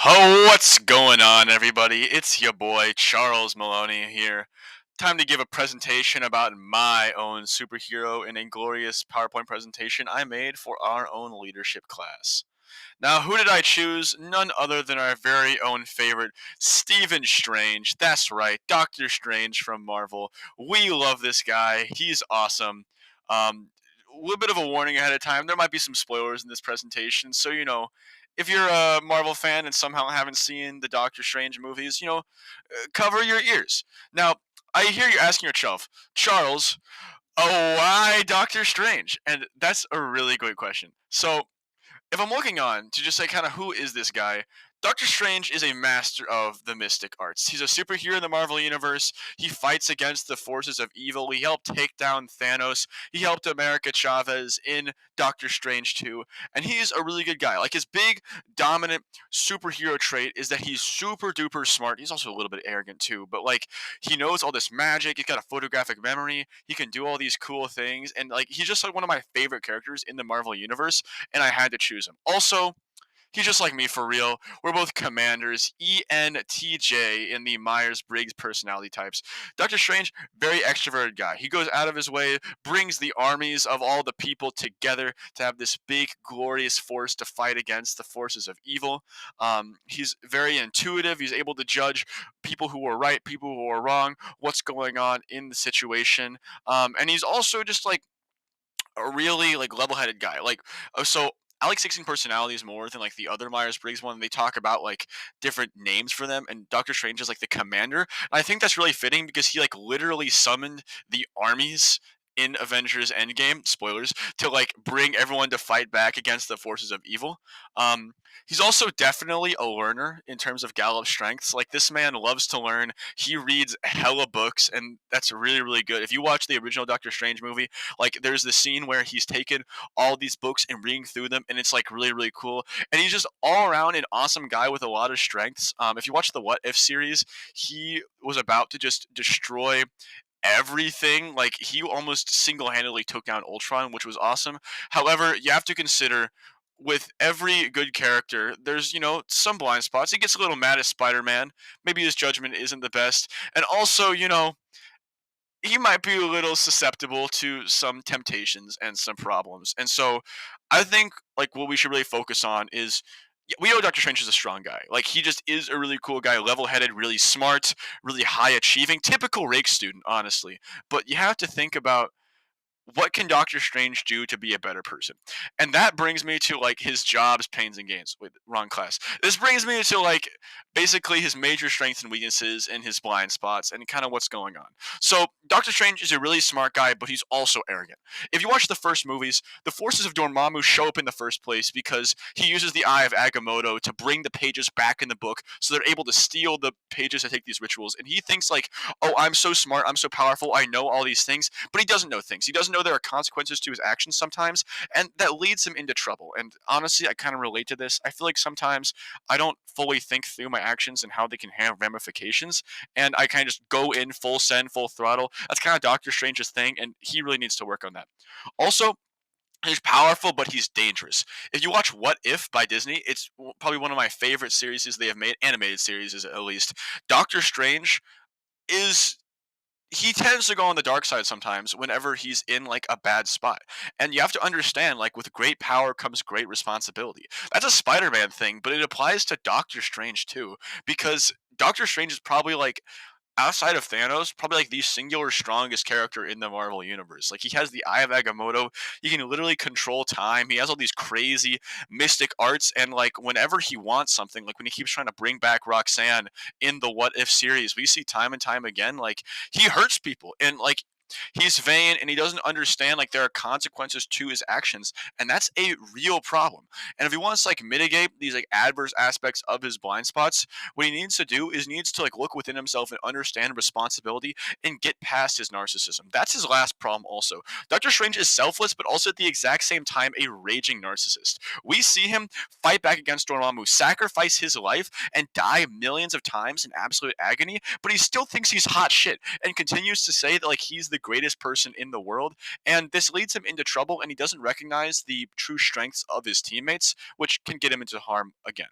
Oh, what's going on, everybody? It's your boy Charles Maloney here. Time to give a presentation about my own superhero in a glorious PowerPoint presentation I made for our own leadership class. Now, who did I choose? None other than our very own favorite, Stephen Strange. That's right, Doctor Strange from Marvel. We love this guy. He's awesome. A little bit of a warning ahead of time. There might be some spoilers in this presentation, so if you're a Marvel fan and somehow haven't seen the Doctor Strange movies, cover your ears. Now, I hear you asking yourself, Charles, oh, why Doctor Strange? And that's a really great question. So, if I'm looking on to just say kind of who is this guy, Doctor Strange is a master of the mystic arts. He's a superhero in the Marvel Universe. He fights against the forces of evil. He helped take down Thanos. He helped America Chavez in Doctor Strange 2. And he's a really good guy. Like his big, dominant superhero trait is that he's super duper smart. He's also a little bit arrogant too, but like he knows all this magic. He's got a photographic memory. He can do all these cool things. And like he's just like one of my favorite characters in the Marvel Universe and I had to choose him. Also, he's just like me for real. We're both commanders, ENTJ in the Myers Briggs personality types. Doctor Strange, very extroverted guy. He goes out of his way, brings the armies of all the people together to have this big, glorious force to fight against the forces of evil. He's very intuitive. He's able to judge people who are right, people who are wrong, what's going on in the situation. And he's also just like a really like level-headed guy. So I like 16 personalities more than like the other Myers-Briggs one. They talk about like different names for them, and Doctor Strange is like the commander. And I think that's really fitting because he like literally summoned the armies in Avengers Endgame, spoilers, to like bring everyone to fight back against the forces of evil. Um, he's also definitely a learner in terms of Gallup's strengths. Like this man loves to learn. He reads hella books, and that's really, really good. If you watch the original Doctor Strange movie, like there's the scene where he's taken all these books and reading through them, and it's like really really cool. And he's just all around an awesome guy with a lot of strengths. If you watch the What If series, he was about to just destroy everything. Like he almost single-handedly took down Ultron, which was awesome. However, you have to consider with every good character, there's some blind spots. He gets a little mad at Spider-Man. Maybe his judgment isn't the best, and also he might be a little susceptible to some temptations and some problems. And so I think like what we should really focus on is we know Doctor Strange is a strong guy. Like he just is a really cool guy, level-headed, really smart, really high achieving, typical rake student, honestly. But you have to think about what can Doctor Strange do to be a better person? And that brings me to like his jobs, pains, and gains. Wait, wrong class. This brings me to like basically his major strengths and weaknesses and his blind spots and kind of what's going on. So Doctor Strange is a really smart guy, but he's also arrogant. If you watch the first movies, the forces of Dormammu show up in the first place because he uses the Eye of Agamotto to bring the pages back in the book, so they're able to steal the pages to take these rituals. And he thinks like, oh, I'm so smart, I'm so powerful, I know all these things, but he doesn't know things. He doesn't know there are consequences to his actions sometimes, and that leads him into trouble. And honestly, I kind of relate to this. I feel like sometimes I don't fully think through my actions and how they can have ramifications, and I kind of just go in full send, full throttle. That's kind of Doctor Strange's thing, and he really needs to work on that. Also, he's powerful, but he's dangerous. If you watch What If by Disney, it's probably one of my favorite series they have made, animated series at least. Doctor Strange is he tends to go on the dark side sometimes whenever he's in like a bad spot. And you have to understand like with great power comes great responsibility. That's a Spider-Man thing, but it applies to Doctor Strange too because Doctor Strange is probably like outside of Thanos, probably like the singular strongest character in the Marvel universe. Like he has the Eye of Agamotto. He can literally control time. He has all these crazy mystic arts, and like whenever he wants something, like when he keeps trying to bring back Roxanne in the What If series, we see time and time again, like he hurts people, and like he's vain and he doesn't understand like there are consequences to his actions, and that's a real problem. And if he wants to like mitigate these like adverse aspects of his blind spots, what he needs to do is needs to like look within himself and understand responsibility and get past his narcissism. That's his last problem also. Doctor Strange is selfless but also at the exact same time a raging narcissist. We see him fight back against Dormammu, sacrifice his life and die millions of times in absolute agony, but he still thinks he's hot shit and continues to say that like he's the greatest person in the world, and this leads him into trouble and he doesn't recognize the true strengths of his teammates, which can get him into harm again.